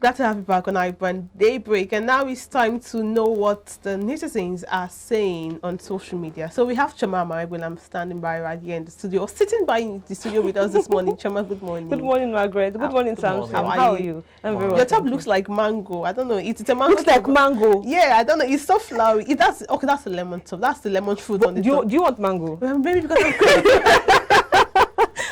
Glad to have you back on iBrand Daybreak, and now it's time to know what the netizens are saying on social media. So we have Chama Maribel, I'm standing by right here in the studio, sitting by in the studio with us this morning. Chama, good morning. Good morning, Margaret. Good morning, Sam. How are you? I'm very well. Your top looks like mango. I don't know. It's a mango. Looks like mango. Yeah, I don't know. It's so flowery. That's the lemon top. That's the lemon fruit on the top. Do you want mango? Maybe because I'm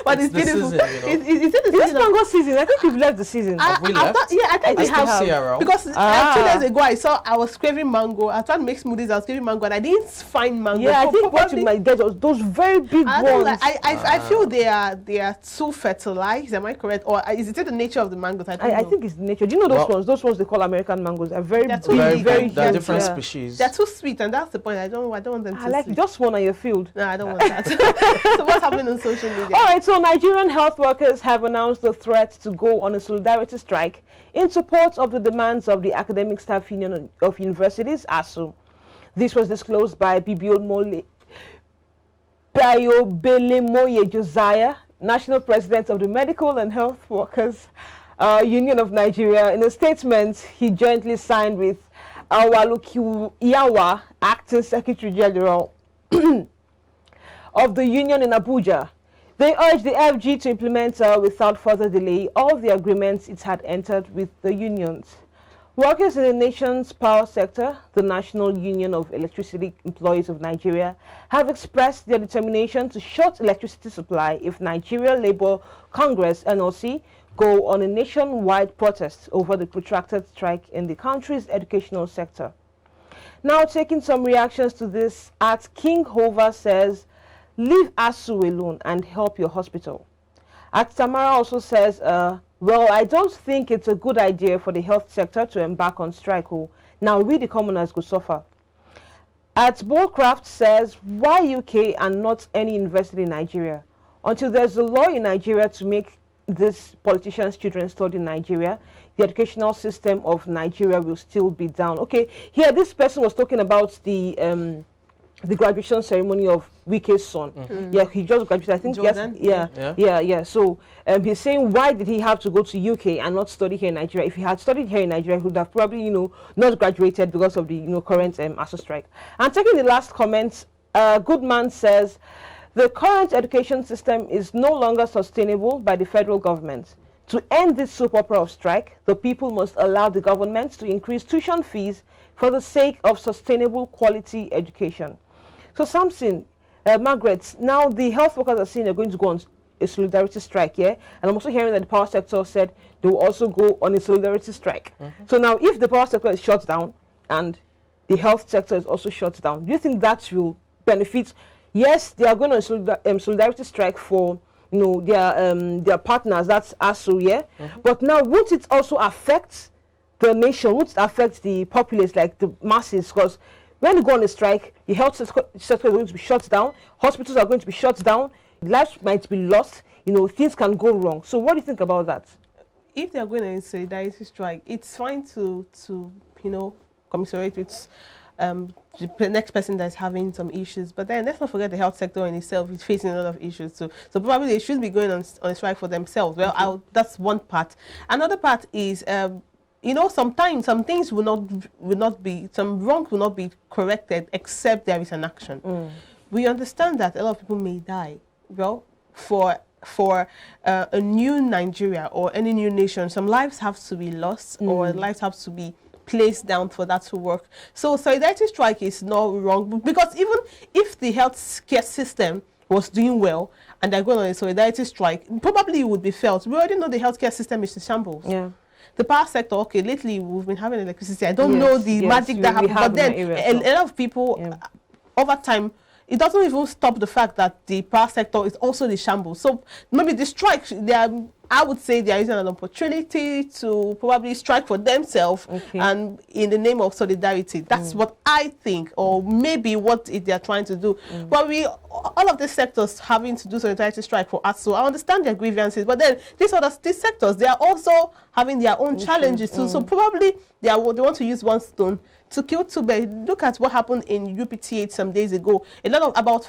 but it's beautiful. Season, is it the It's season? mango season. I think we've left the season. Have we left? I think we have. Because 2 days ago I was craving mango. I tried to make smoothies. I was craving mango, and I didn't find mango. Yeah, I think what you might get those very big ones. I feel they are too fertilized. Am I correct? Or is it the nature of the mangoes? I don't know. I think it's the nature. Do you know those ones? Those ones they call American mangoes. They're very big, very they're different species. They're too sweet, and that's the point. I don't want them to. I like just one on your field. No, I don't want that. So what's happening on social media? All right, so Nigerian health workers have announced the threat to go on a solidarity strike in support of the demands of the Academic Staff Union of Universities, ASU. This was disclosed by Biobelemoye Josiah, National President of the Medical and Health Workers Union of Nigeria. In a statement he jointly signed with Awaluki Iyawa, Acting Secretary General of the union in Abuja. They urged the FG to implement without further delay all the agreements it had entered with the unions. Workers in the nation's power sector, the National Union of Electricity Employees of Nigeria, have expressed their determination to shut electricity supply if Nigeria Labour Congress (NLC) go on a nationwide protest over the protracted strike in the country's educational sector. Now, taking some reactions to this, at King Hova says, "Leave ASU alone and help your hospital." Tamara also says, well, I don't think it's a good idea for the health sector to embark on strike. Now we the commoners could suffer. At Bullcraft says, why UK and not any university in Nigeria? Until there's a law in Nigeria to make these politicians' children study in Nigeria, the educational system of Nigeria will still be down. Okay, here this person was talking about the graduation ceremony of Wike's son. Yeah, he just graduated. I think Jordan? Yeah. So he's saying, why did he have to go to UK and not study here in Nigeria? If he had studied here in Nigeria, he would have probably, not graduated because of the, current ASU strike. And taking the last comment, Goodman says, the current education system is no longer sustainable by the federal government. To end this soap opera of strike, the people must allow the government to increase tuition fees for the sake of sustainable quality education. So Samson, Margaret, now the health workers are saying they're going to go on a solidarity strike, yeah? And I'm also hearing that the power sector said they will also go on a solidarity strike. So now if the power sector is shut down and the health sector is also shut down, do you think that will benefit? Yes, they are going on a solidarity strike for their partners, that's ASU, yeah? But now won't it also affect the nation? Won't it affect the populace, like the masses? Because when you go on a strike, the health sector is going to be shut down, hospitals are going to be shut down, lives might be lost, things can go wrong. So what do you think about that? If they're going on a solidarity strike, it's fine to commiserate with the next person that's having some issues. But then let's not forget the health sector in itself is facing a lot of issues too. So probably they should be going on a strike for themselves. Well, that's one part. Another part is sometimes some things will not be, some wrong will not be corrected except there is an action. We understand that a lot of people may die. Well, for a new Nigeria or any new nation, some lives have to be lost or lives have to be placed down for that to work. So solidarity strike is not wrong, because even if the healthcare system was doing well and they're going on a solidarity strike, probably it would be felt. We already know the healthcare system is in shambles. Yeah. The power sector, okay, lately we've been having electricity. I don't know the magic that happened, but then a lot of people over time, it doesn't even stop the fact that the power sector is also the shambles. So maybe the strike, I would say they are using an opportunity to probably strike for themselves and in the name of solidarity. That's what I think, or maybe what they are trying to do. But all of these sectors having to do solidarity strike for us, so I understand their grievances. But then these sectors, they are also having their own challenges too. So probably they want to use one stone to kill two birds. Look at what happened in UPT8 some days ago. About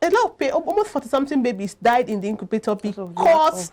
a lot of almost 40-something babies died in the incubator because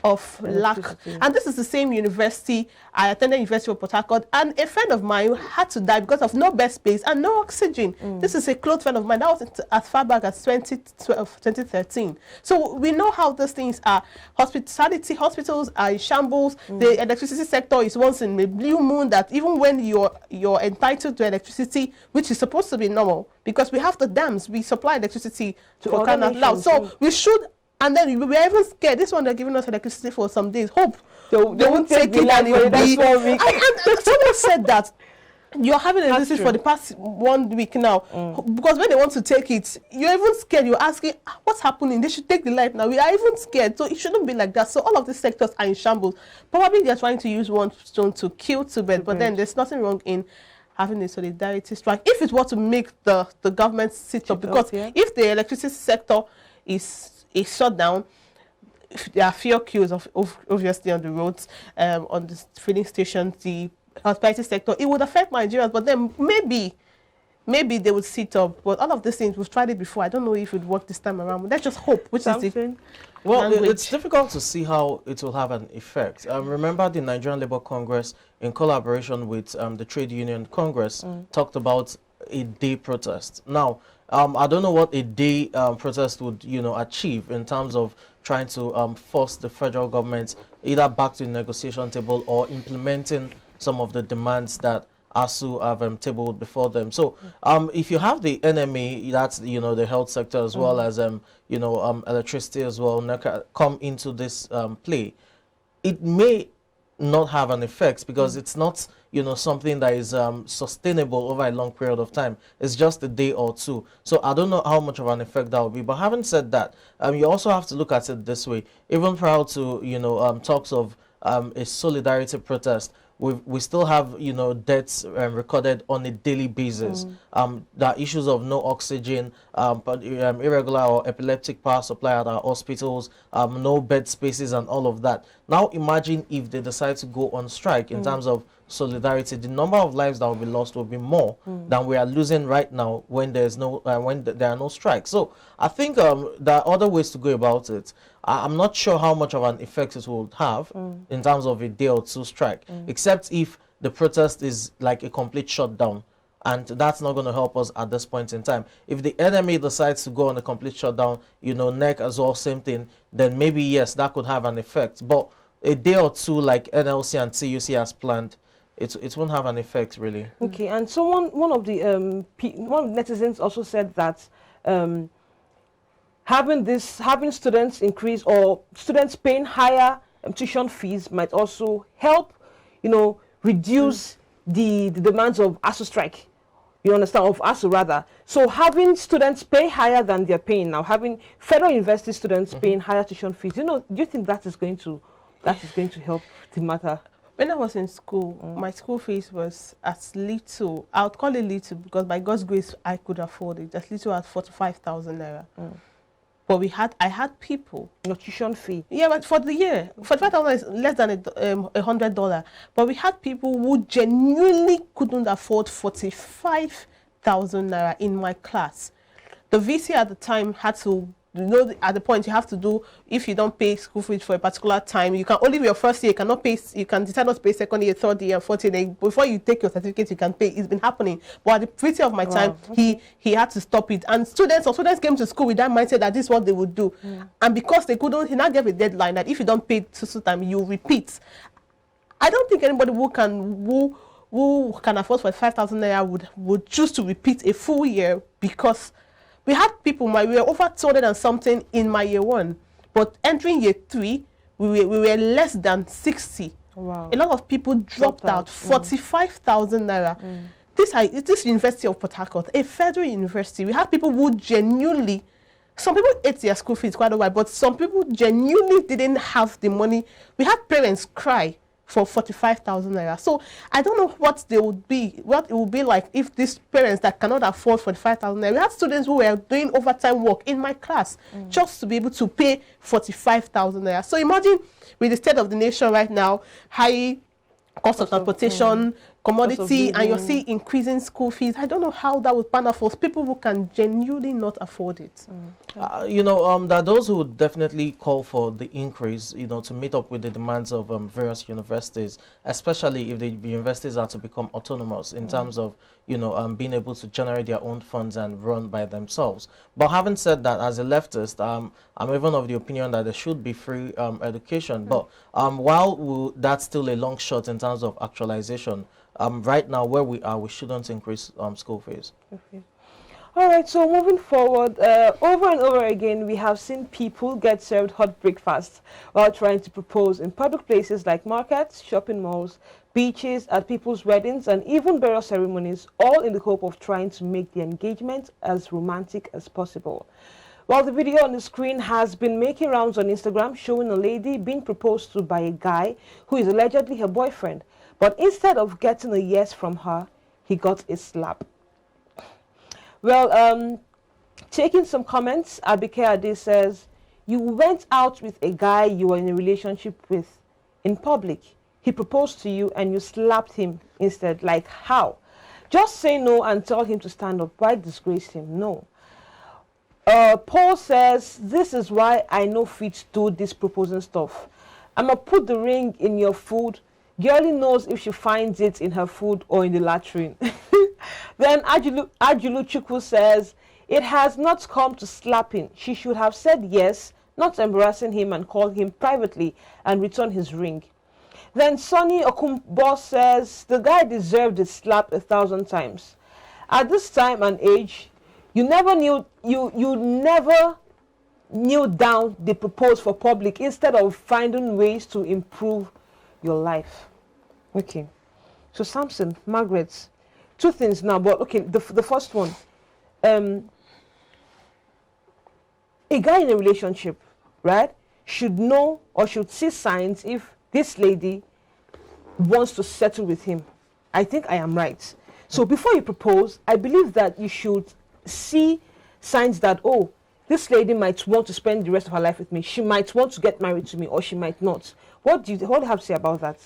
of lack. And this is the same university. I attended University of Port Harcourt, and a friend of mine had to die because of no bed space and no oxygen. This is a close friend of mine. That was as far back as 2012, 2013. So we know how these things are. Hospitals are in shambles. The electricity sector is once in a blue moon, that even when you're entitled to electricity, which is supposed to be normal, because we have the dams, we supply electricity to for kind of loud. So we should, and then we were even scared. This one, they're giving us electricity for some days. Hope they won't take it, and it will be. And someone said that you're having electricity for the past 1 week now, because when they want to take it, you're even scared. You're asking, what's happening? They should take the light now. We are even scared. So it shouldn't be like that. So all of these sectors are in shambles. Probably they're trying to use one stone to kill two birds, but then there's nothing wrong in having a solidarity strike if it were to make the government sit up, because if the electricity sector is shut down, if there are fewer queues obviously on the roads, on the filling stations, the hospitality sector, it would affect Nigerians. But then maybe they would sit up. But all of these things, we've tried it before. I don't know if it would work this time around. Let's just hope. Which is the well, it's difficult to see how it will have an effect. Remember, the Nigerian Labour Congress, in collaboration with the Trade Union Congress, talked about a day protest. Now, I don't know what a day protest would, achieve in terms of trying to force the federal government either back to the negotiation table or implementing some of the demands that ASU have tabled before them. So if you have the NMA, that's the health sector, as well as electricity as well, come into this play, it may not have an effect, because it's not something that is sustainable over a long period of time. It's just a day or two. So I don't know how much of an effect that will be. But having said that, you also have to look at it this way. Even prior to talks of a solidarity protest, we still have deaths recorded on a daily basis. There are issues of no oxygen, but irregular or epileptic power supply at our hospitals, no bed spaces, and all of that. Now imagine if they decide to go on strike in terms of solidarity. The number of lives that will be lost will be more than we are losing right now when there's no there are no strikes. So I think there are other ways to go about it. I'm not sure how much of an effect it will have in terms of a day or two strike, except if the protest is like a complete shutdown. And that's not going to help us at this point in time. If the enemy decides to go on a complete shutdown, NEC as well, same thing, then maybe, yes, that could have an effect. But a day or two, like NLC and TUC has planned, it won't have an effect, really. Okay, and so one of the netizens also said that having students increase, or students paying higher tuition fees, might also help, reduce the demands of ASU strike. You understand, of ASU rather. So having students pay higher than they're paying now, having federal university students paying higher tuition fees, do you think that is going to help the matter? When I was in school, my school fees was as little, I would call it little, because by God's grace I could afford it, as little as 45,000 naira. But I had people. Your tuition fee? Yeah, but for the year, 45,000 is less than $100. But we had people who genuinely couldn't afford 45,000 naira in my class. The VC at the time had to, at the point you have to do, if you don't pay school fees for a particular time, you can only your first year, you cannot pay, you can decide not to pay second year, third year, fourth year. Before you take your certificate, you can pay. It's been happening. But at the VC of my time, he had to stop it. And students came to school with that mindset that this is what they would do. And because they couldn't, he now gave a deadline that if you don't pay to time, you repeat. I don't think anybody who can afford 45,000 naira would choose to repeat a full year, because we had people, we were over 200 and something in my year one, but entering year 3, we were less than 60. Wow. A lot of people dropped out. 45,000 naira. This University of Port Harcourt, a federal university, we have people who genuinely, some people ate their school fees quite a while, but some people genuinely didn't have the money. We had parents cry for 45,000 naira. So I don't know what it would be like if these parents that cannot afford 45,000 naira. We had students who were doing overtime work in my class just to be able to pay 45,000 naira. So imagine with the state of the nation right now, high cost of transportation, commodity and you're seeing increasing school fees. I don't know how that would pan out for people who can genuinely not afford it. You know, there are those who would definitely call for the increase, you know, to meet up with the demands of various universities, especially if the universities are to become autonomous in terms of, you know, being able to generate their own funds and run by themselves. But having said that, as a leftist, I'm even of the opinion that there should be free education. But while that's still a long shot in terms of actualization, right now where we are, we shouldn't increase school fees. Okay. All right, so moving forward, over and over again, we have seen people get served hot breakfast while trying to propose in public places like markets, shopping malls, beaches, at people's weddings, and even burial ceremonies, all in the hope of trying to make the engagement as romantic as possible. While the video on the screen has been making rounds on Instagram showing a lady being proposed to by a guy who is allegedly her boyfriend, but instead of getting a yes from her, he got a slap. Well, taking some comments, Abike Ade says, you went out with a guy you were in a relationship with in public. He proposed to you and you slapped him instead. Like, how? Just say no and tell him to stand up. Why disgrace him? No. Paul says, this is why I know fit do this proposing stuff. I'ma put the ring in your food. Girlie knows if she finds it in her food or in the latrine. Then Ajulu Chukwu says, it has not come to slapping. She should have said yes, not embarrassing him and call him privately and return his ring. Then Sonny Okumbo says, the guy deserved a slap 1,000 times. At this time and age, you never kneel down the propose for public instead of finding ways to improve your life. Okay. So Samson, Margaret, two things now, but okay, the first one. A guy in a relationship, right, should know or should see signs if this lady wants to settle with him. I think I am right. So before you propose, I believe that you should see signs that, oh, this lady might want to spend the rest of her life with me. She might want to get married to me, or she might not. What do you have to say about that?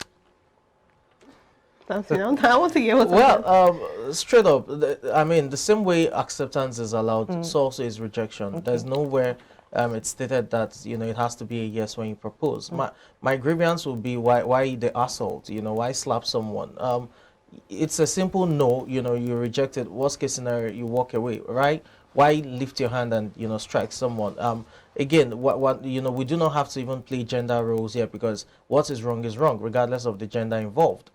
I want to hear what. Well, straight up, I mean, the same way acceptance is allowed, so also is rejection. Okay. There's nowhere it's stated that, you know, it has to be a yes when you propose. My grievance would be why the assault, you know, why slap someone. It's a simple no, you know, you reject it. Worst case scenario, you walk away, right? Why lift your hand and, you know, strike someone? Again, what you know, we do not have to even play gender roles here, because what is wrong, regardless of the gender involved.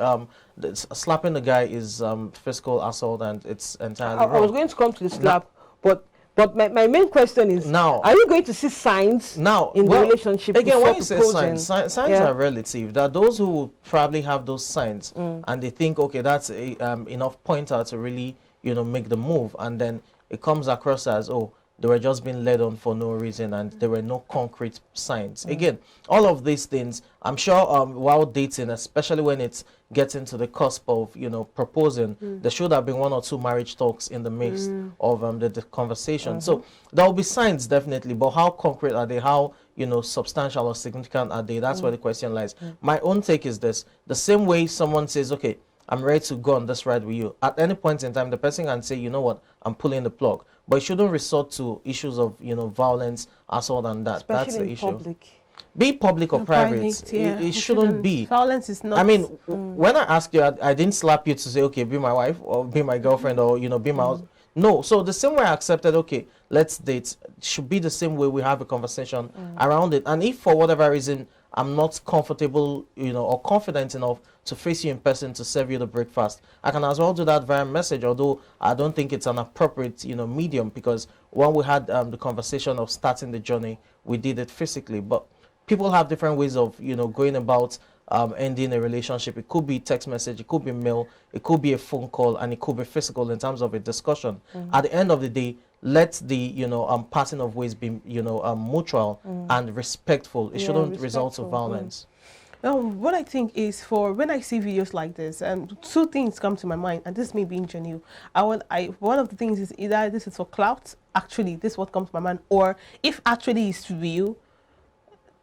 Slapping the guy is physical assault, and it's entirely wrong. I was going to come to the slap, but my main question is, now, are you going to see signs now in the relationship? Again, when you say signs are relative. There are those who will probably have those signs, and they think, okay, that's enough pointer to really, you know, make the move, and then it comes across as, oh, they were just being led on for no reason, and there were no concrete signs. Again, all of these things, I'm sure while dating, especially when it's getting to the cusp of, you know, proposing, there should have been one or two marriage talks in the midst of the conversation. So there will be signs, definitely, but how concrete are they? How, you know, substantial or significant are they? That's where the question lies. My own take is this: the same way someone says, okay, I'm ready to go on this ride with you, at any point in time, the person can say, you know what, I'm pulling the plug. But it shouldn't resort to issues of, you know, violence, assault, and that. Especially that's the in issue. Public. Be public or private. Yeah. It shouldn't be. Violence is not. I mean, when I ask you, I didn't slap you to say, okay, be my wife or be my girlfriend or, you know, be my husband. No. So the same way I accepted, okay, let's date, should be the same way we have a conversation around it. And if for whatever reason I'm not comfortable, you know, or confident enough to face you in person to serve you the breakfast, I can as well do that via message, although I don't think it's an appropriate, you know, medium, because when we had the conversation of starting the journey, we did it physically. But people have different ways of, you know, going about ending a relationship. It could be text message, it could be mail, it could be a phone call, and it could be physical in terms of a discussion. At the end of the day, let the, you know, parting of ways be, you know, mutual and respectful. It shouldn't result to violence. What I think is, for when I see videos like this, two things come to my mind, and this may be ingenuine. One of the things is either this is for clout, actually, this is what comes to my mind, or if actually it's real,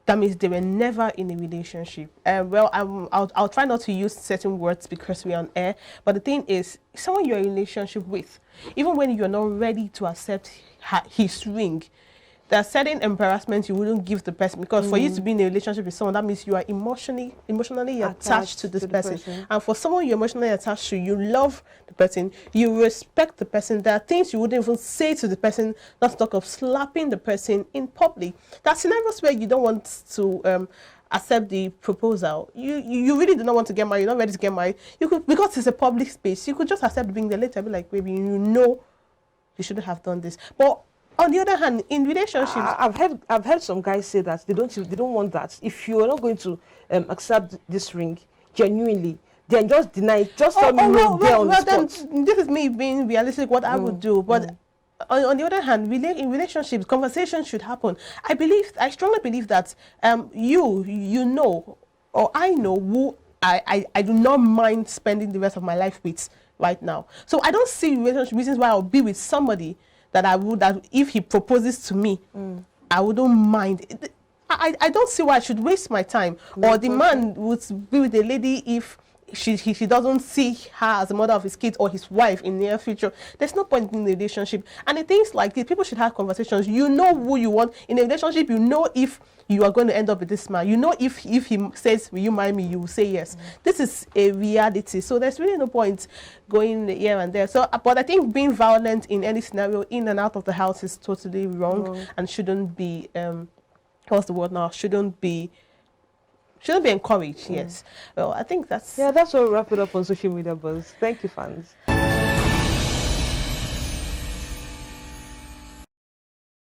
that means they were never in a relationship. Well, I'll try not to use certain words because we're on air, but the thing is, someone you're in a relationship with, even when you're not ready to accept his ring, there are certain embarrassments you wouldn't give the person, because for you to be in a relationship with someone, that means you are emotionally attached to this person. And for someone you're emotionally attached to, you love the person, you respect the person. There are things you wouldn't even say to the person, not to talk of slapping the person in public. There are scenarios where you don't want to accept the proposal. You really do not want to get married, you're not ready to get married. You could, because it's a public space, you could just accept being there later, be like, baby, you know you shouldn't have done this. But on the other hand, in relationships, I've heard some guys say that they don't want that. If you are not going to accept this ring genuinely, then just deny it. Just tell me no there on the spot. Then this is me being realistic. What I would do, but on the other hand, in relationships, conversations should happen. I strongly believe that you know, or I know who I do not mind spending the rest of my life with right now. So I don't see reasons why I'll be with somebody that if he proposes to me, I wouldn't mind. I don't see why I should waste my time. Or the man would be with a lady if he doesn't see her as a mother of his kids or his wife in the near future. There's no point in the relationship. And the things like this, people should have conversations. You know who you want in a relationship. You know if you are going to end up with this man. You know if he says, will you marry me, you will say yes. This is a reality. So there's really no point going here and there. So, but I think being violent in any scenario, in and out of the house, is totally wrong and shouldn't be, what's the word now? Shouldn't be encouraged. Yes. Well, I think that's... Yeah, that's what we wrap it up on social media buzz. Thank you, fans.